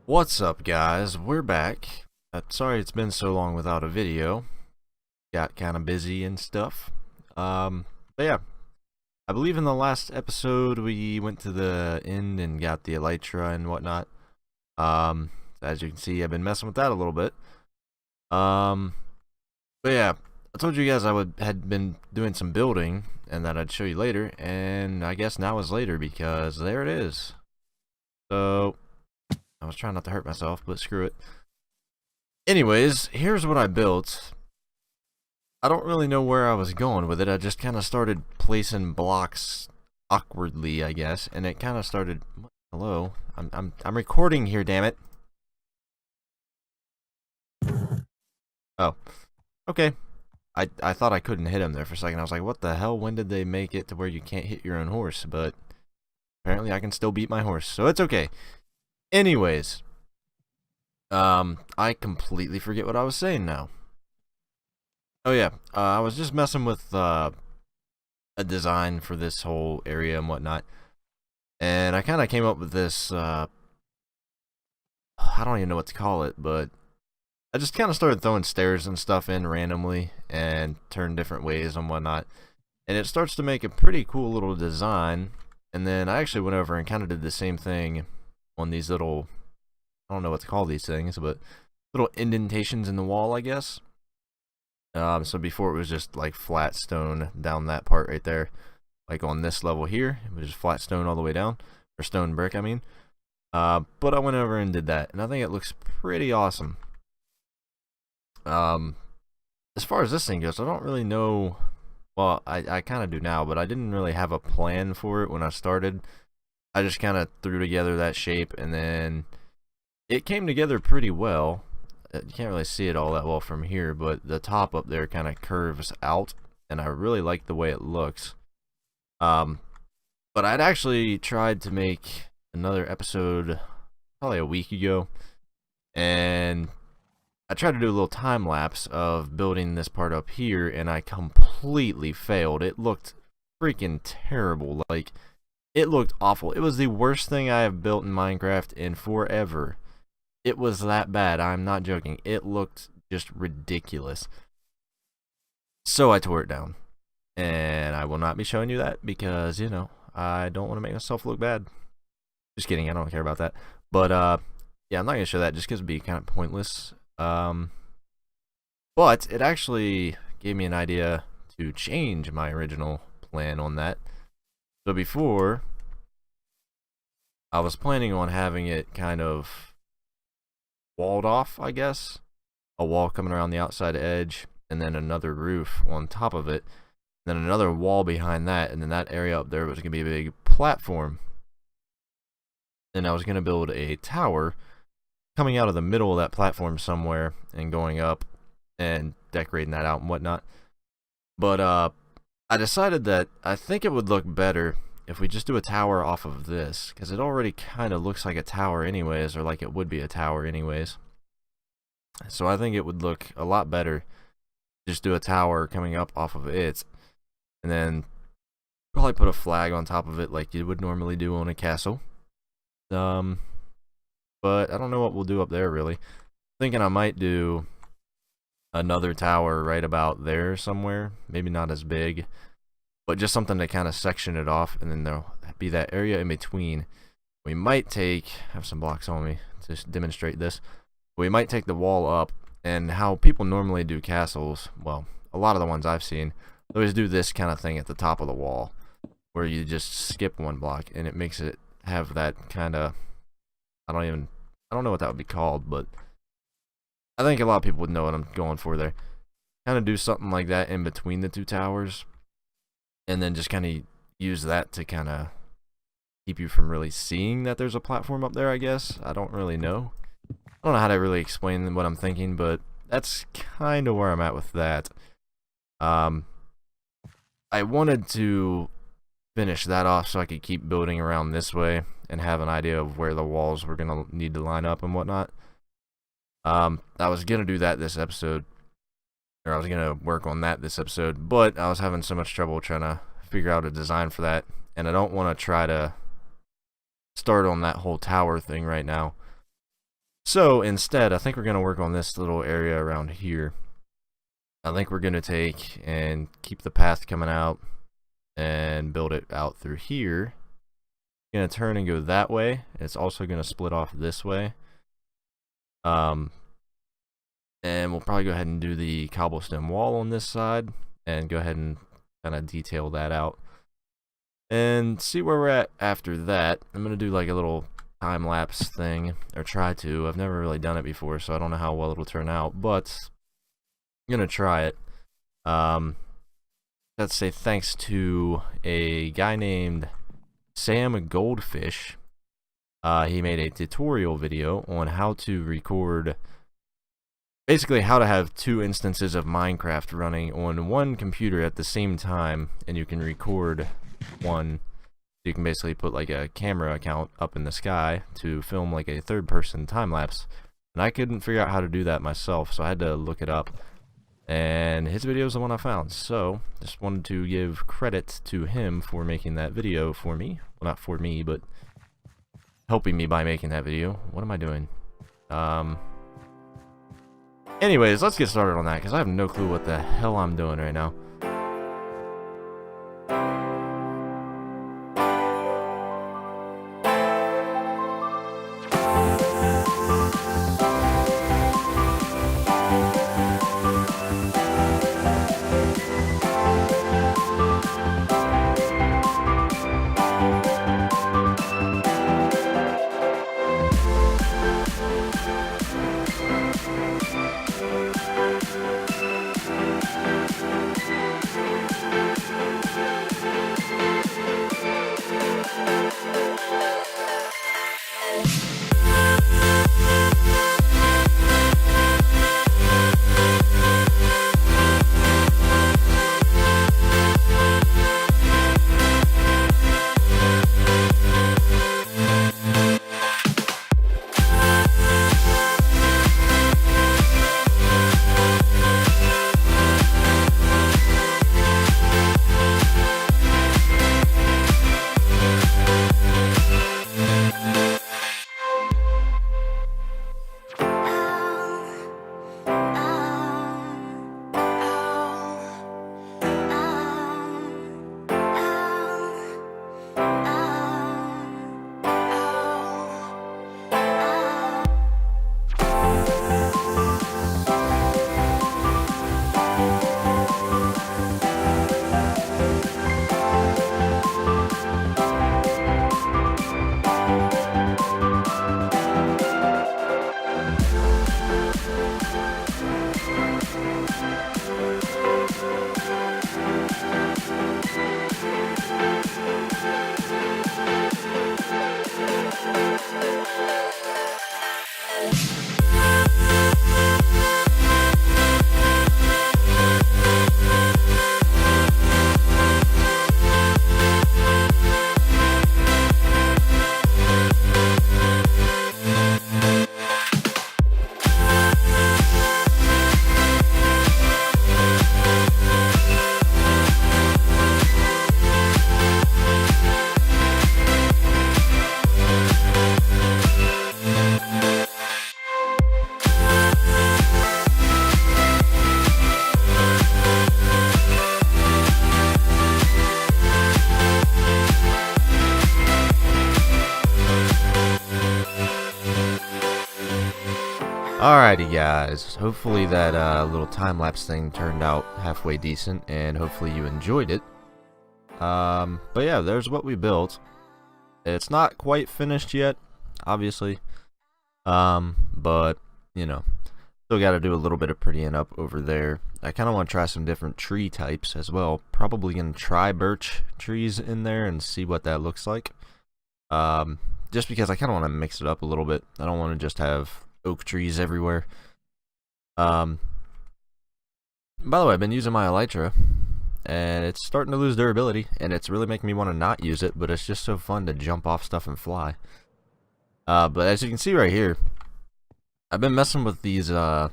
What's up, guys? We're back. Sorry it's been so long without a video. Got kind of busy and stuff. But yeah, I believe in the last episode we went to the end and got the elytra and whatnot. As you can see, I've been messing with that a little bit. But yeah, I told you guys had been doing some building and that I'd show you later, and I guess now is later because there it is. So I was trying not to hurt myself, but screw it. Anyways, here's what I built. I don't really know where I was going with it. I just kind of started placing blocks awkwardly, I guess, and it kind of started. Hello, I'm recording here, damn it. Oh, okay. I thought I couldn't hit him there for a second. I was like, what the hell? When did they make it to where you can't hit your own horse? But apparently, I can still beat my horse, so it's okay. Anyways, I completely forget what I was saying now. Oh yeah, I was just messing with a design for this whole area and whatnot, and I kind of came up with this. I don't even know what to call it, but I just kind of started throwing stairs and stuff in randomly and turned different ways and whatnot, and it starts to make a pretty cool little design. And then I actually went over and kind of did the same thing on these little, I don't know what to call these things, but little indentations in the wall, I guess. So before it was just like flat stone down that part right there, like on this level here, it was just flat stone all the way down, or stone brick, I mean. But I went over and did that, and I think it looks pretty awesome. As far as this thing goes, I don't really know. Well, I kind of do now, but I didn't really have a plan for it when I started. I just kind of threw together that shape, and then it came together pretty well. You can't really see it all that well from here, but the top up there kind of curves out, and I really like the way it looks. But I'd actually tried to make another episode probably a week ago, and I tried to do a little time lapse of building this part up here, and I completely failed. It looked freaking terrible. Like, it looked awful. It was the worst thing I have built in Minecraft in forever. It was that bad. I'm not joking. It looked just ridiculous. So I tore it down. And I will not be showing you that because, you know, I don't want to make myself look bad. Just kidding. I don't care about that. But, yeah, I'm not going to show that just because it'd be kind of pointless. But it actually gave me an idea to change my original plan on that. So before, I was planning on having it kind of walled off, I guess. A wall coming around the outside edge, and then another roof on top of it, then another wall behind that, and then that area up there was going to be a big platform. And I was going to build a tower coming out of the middle of that platform somewhere and going up and decorating that out and whatnot. But I decided that I think it would look better if we just do a tower off of this, because it already kind of looks like a tower anyways, or like it would be a tower anyways. So I think it would look a lot better just do a tower coming up off of it, and then probably put a flag on top of it like you would normally do on a castle. But I don't know what we'll do up there, really. Thinking I might do another tower right about there somewhere. Maybe not as big, but just something to kind of section it off, and then there'll be that area in between. We might have some blocks on me to demonstrate this. We might take the wall up, and how people normally do castles, well, a lot of the ones I've seen, they always do this kind of thing at the top of the wall, where you just skip one block, and it makes it have that kind of, I don't know what that would be called, but I think a lot of people would know what I'm going for there. Kind of do something like that in between the two towers, and then just kind of use that to kind of keep you from really seeing that there's a platform up there, I guess. I don't really know. I don't know how to really explain what I'm thinking, but that's kind of where I'm at with that. I wanted to finish that off so I could keep building around this way and have an idea of where the walls were going to need to line up and whatnot. I was going to do that this episode, or I was going to work on that this episode, but I was having so much trouble trying to figure out a design for that, and I don't want to try to start on that whole tower thing right now. So instead, I think we're going to work on this little area around here. I think we're going to take and keep the path coming out and build it out through here. Going to turn and go that way. It's also going to split off this way. And we'll probably go ahead and do the cobblestone wall on this side and go ahead and kind of detail that out and see where we're at after that. I'm going to do like a little time-lapse thing, or try to. I've never really done it before, so I don't know how well it'll turn out, but I'm going to try it. Let's say thanks to a guy named Sam Goldfish. He made a tutorial video on how to record, basically how to have 2 instances of Minecraft running on one computer at the same time, and you can record one. You can basically put like a camera account up in the sky to film like a third-person time-lapse. And I couldn't figure out how to do that myself, so I had to look it up. And his video is the one I found, so just wanted to give credit to him for making that video for me. Well, not for me, but helping me by making that video. What am I doing? Anyways, let's get started on that, because I have no clue what the hell I'm doing right now. Alrighty guys, hopefully that little time-lapse thing turned out halfway decent, and hopefully you enjoyed it. But yeah, there's what we built. It's not quite finished yet, obviously, but, you know, still got to do a little bit of prettying up over there. I kind of want to try some different tree types as well. Probably going to try birch trees in there and see what that looks like. Just because I kind of want to mix it up a little bit. I don't want to just have oak trees everywhere. By the way, I've been using my elytra, and it's starting to lose durability, and it's really making me want to not use it, but it's just so fun to jump off stuff and fly. But as you can see right here, I've been messing with these end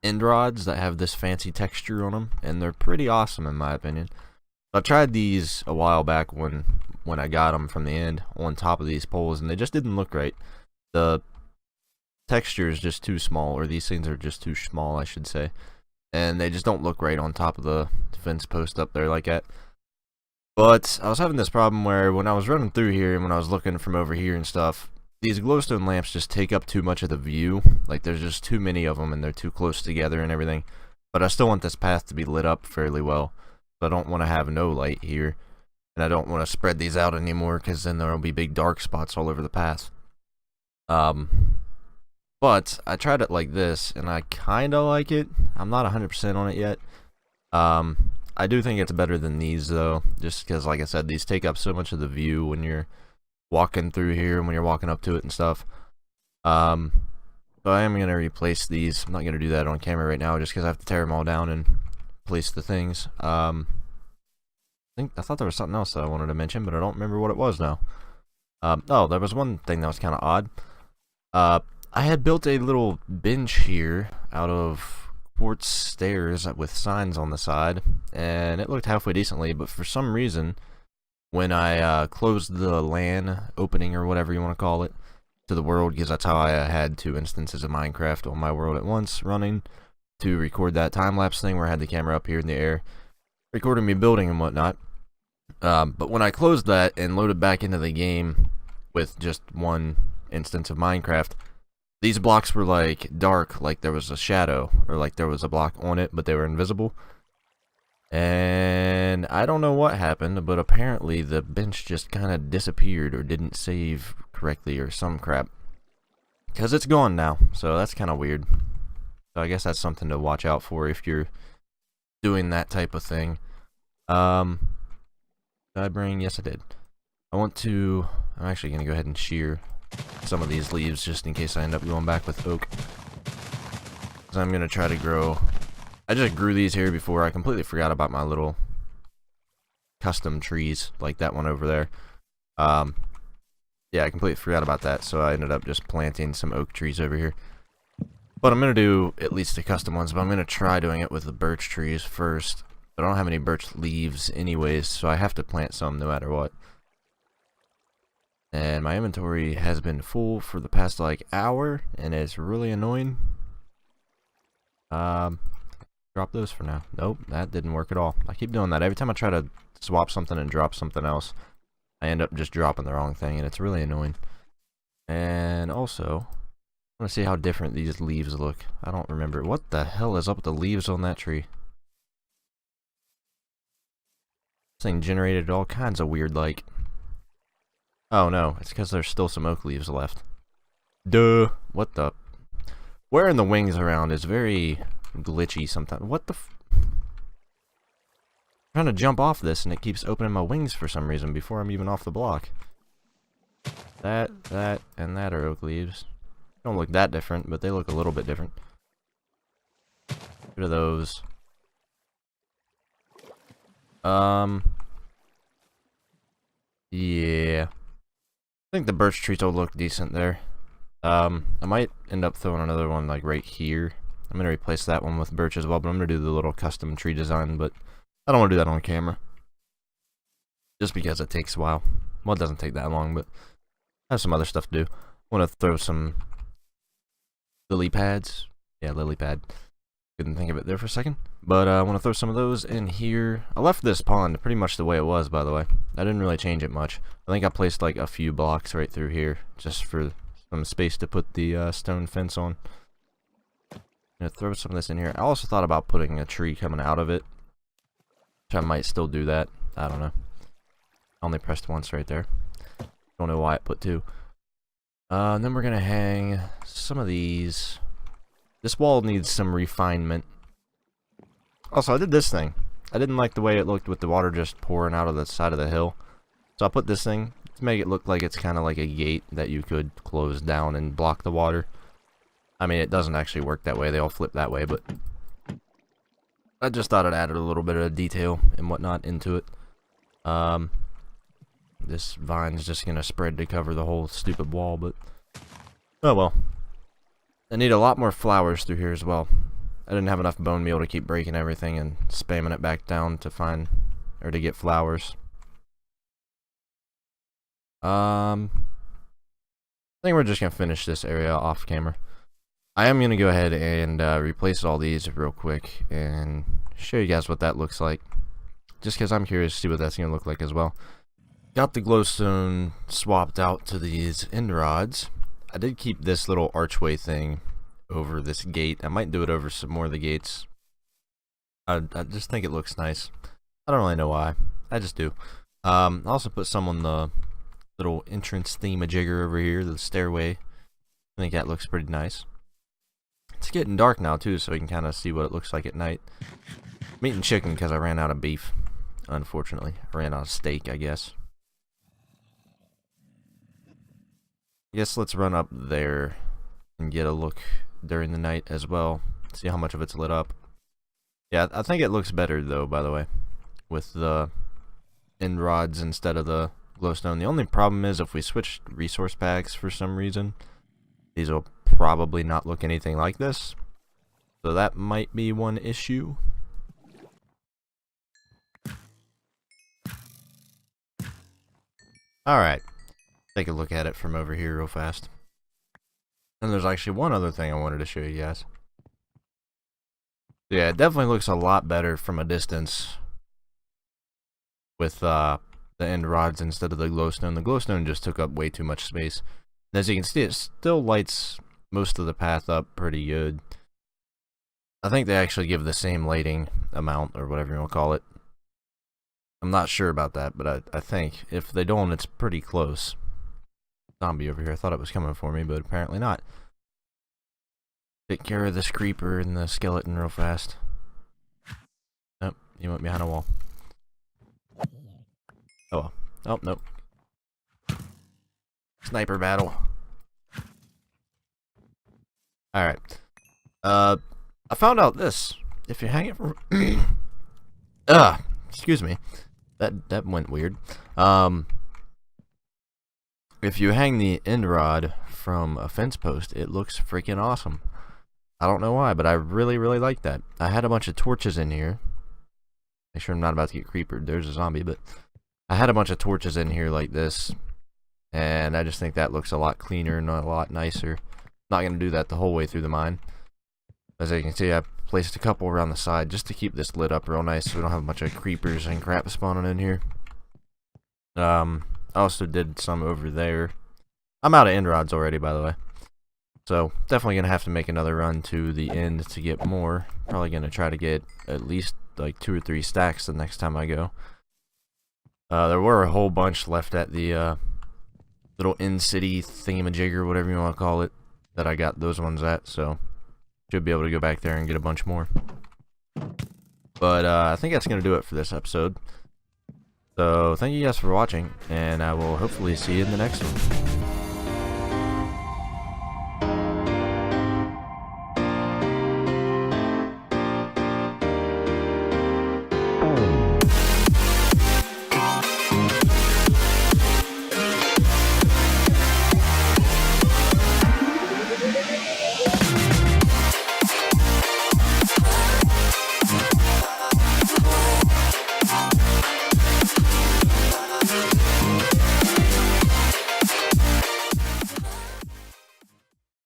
rods that have this fancy texture on them, and they're pretty awesome in my opinion. I tried these a while back when I got them from the end on top of these poles, and they just didn't look right. The texture is just too small, or these things are just too small, I should say. And they just don't look right on top of the fence post up there like that. But I was having this problem where when I was running through here and when I was looking from over here and stuff, these glowstone lamps just take up too much of the view. Like there's just too many of them and they're too close together and everything. But I still want this path to be lit up fairly well. So I don't want to have no light here. And I don't want to spread these out anymore because then there will be big dark spots all over the path. But I tried it like this and I kind of like it. I'm not 100% on it yet. I do think it's better than these though, just because like I said, these take up so much of the view when you're walking through here and when you're walking up to it and stuff. So I am going to replace these. I'm not going to do that on camera right now just because I have to tear them all down and place the things. I thought there was something else that I wanted to mention, but I don't remember what it was now. Oh, there was one thing that was kind of odd. I had built a little bench here out of quartz stairs with signs on the side, and it looked halfway decently, but for some reason, when I closed the LAN opening, or whatever you want to call it, to the world, because that's how I had 2 instances of Minecraft on my world at once running, to record that time-lapse thing where I had the camera up here in the air, recording me building and whatnot. But when I closed that and loaded back into the game with just 1 instance of Minecraft, these blocks were like dark, like there was a shadow, or like there was a block on it, but they were invisible. And I don't know what happened, but apparently the bench just kind of disappeared or didn't save correctly or some crap. Because it's gone now, so that's kind of weird. So I guess that's something to watch out for if you're doing that type of thing. Did I bring? Yes, I did. I'm actually going to go ahead and shear some of these leaves just in case I end up going back with oak. So I'm going to try to grow. I just grew these here before. I completely forgot about my little custom trees, like that one over there. Yeah, I completely forgot about that, so I ended up just planting some oak trees over here. But I'm going to do at least the custom ones, but I'm going to try doing it with the birch trees first. But I don't have any birch leaves anyways, so I have to plant some no matter what. And my inventory has been full for the past like hour, and it's really annoying. Drop those for now. Nope, that didn't work at all. I keep doing that. Every time I try to swap something and drop something else, I end up just dropping the wrong thing, and it's really annoying. And also, I want to see how different these leaves look. I don't remember. What the hell is up with the leaves on that tree? This thing generated all kinds of weird, like... Oh no, it's because there's still some oak leaves left. Duh. What the... Wearing the wings around is very glitchy sometimes. What the I'm trying to jump off this and it keeps opening my wings for some reason before I'm even off the block. That, and that are oak leaves. Don't look that different, but they look a little bit different. Get rid of those. Yeah. I think the birch trees will look decent there. I might end up throwing another one like right here. I'm going to replace that one with birch as well, but I'm going to do the little custom tree design, but I don't want to do that on camera. Just because it takes a while. Well, it doesn't take that long, but I have some other stuff to do. I want to throw some lily pads. Yeah, lily pad. Couldn't think of it there for a second. But I want to throw some of those in here. I left this pond pretty much the way it was, by the way. I didn't really change it much. I think I placed like a few blocks right through here, just for some space to put the stone fence on. I'm going to throw some of this in here. I also thought about putting a tree coming out of it, which I might still do that. I don't know. I only pressed once right there. Don't know why I put 2. And then we're going to hang some of these. This wall needs some refinement. Also, I did this thing. I didn't like the way it looked with the water just pouring out of the side of the hill. So I put this thing to make it look like it's kind of like a gate that you could close down and block the water. I mean, it doesn't actually work that way. They all flip that way, but I just thought it added a little bit of detail and whatnot into it. This vine's just going to spread to cover the whole stupid wall, but oh well. I need a lot more flowers through here as well. I didn't have enough bone meal to keep breaking everything and spamming it back down to find, or to get flowers. I think we're just going to finish this area off camera. I am going to go ahead and replace all these real quick and show you guys what that looks like. Just because I'm curious to see what that's going to look like as well. Got the glowstone swapped out to these end rods. I did keep this little archway thing over this gate. I might do it over some more of the gates. I just think it looks nice. I don't really know why. I just do. I also put some on the little entrance thingamajigger over here, the stairway. I think that looks pretty nice. It's getting dark now too, so we can kind of see what it looks like at night. I'm eating chicken because I ran out of beef, unfortunately. I ran out of steak, I guess. I guess let's run up there and get a look during the night as well. See how much of it's lit up. Yeah, I think it looks better though, by the way, with the end rods instead of the glowstone. The only problem is if we switch resource packs for some reason, these will probably not look anything like this. So that might be one issue. Alright, take a look at it from over here real fast. And there's actually one other thing I wanted to show you guys. Yeah, it definitely looks a lot better from a distance with the end rods instead of the glowstone. The glowstone just took up way too much space. And as you can see, it still lights most of the path up pretty good. I think they actually give the same lighting amount, or whatever you want to call it. I'm not sure about that, but I think if they don't, it's pretty close. Zombie over here. I thought it was coming for me, but apparently not. Take care of this creeper and the skeleton real fast. Nope, he went behind a wall. Oh well. Oh, nope. Sniper battle. Alright. I found out this. If you hang it from... excuse me. That went weird. If you hang the end rod from a fence post, it looks freaking awesome. I don't know why, but I really, really like that. I had a bunch of torches in here. Make sure I'm not about to get creepered. There's a zombie, but I had a bunch of torches in here like this, and I just think that looks a lot cleaner and a lot nicer. Not going to do that the whole way through the mine. As you can see, I placed a couple around the side just to keep this lit up real nice so we don't have a bunch of creepers and crap spawning in here. I also did some over there. I'm out of end rods already, by the way. So, definitely going to have to make another run to the end to get more. Probably going to try to get at least like 2 or 3 stacks the next time I go. There were a whole bunch left at the little in-city thingamajigger, whatever you want to call it, that I got those ones at, so should be able to go back there and get a bunch more. But I think that's going to do it for this episode. So, thank you guys for watching, and I will hopefully see you in the next one.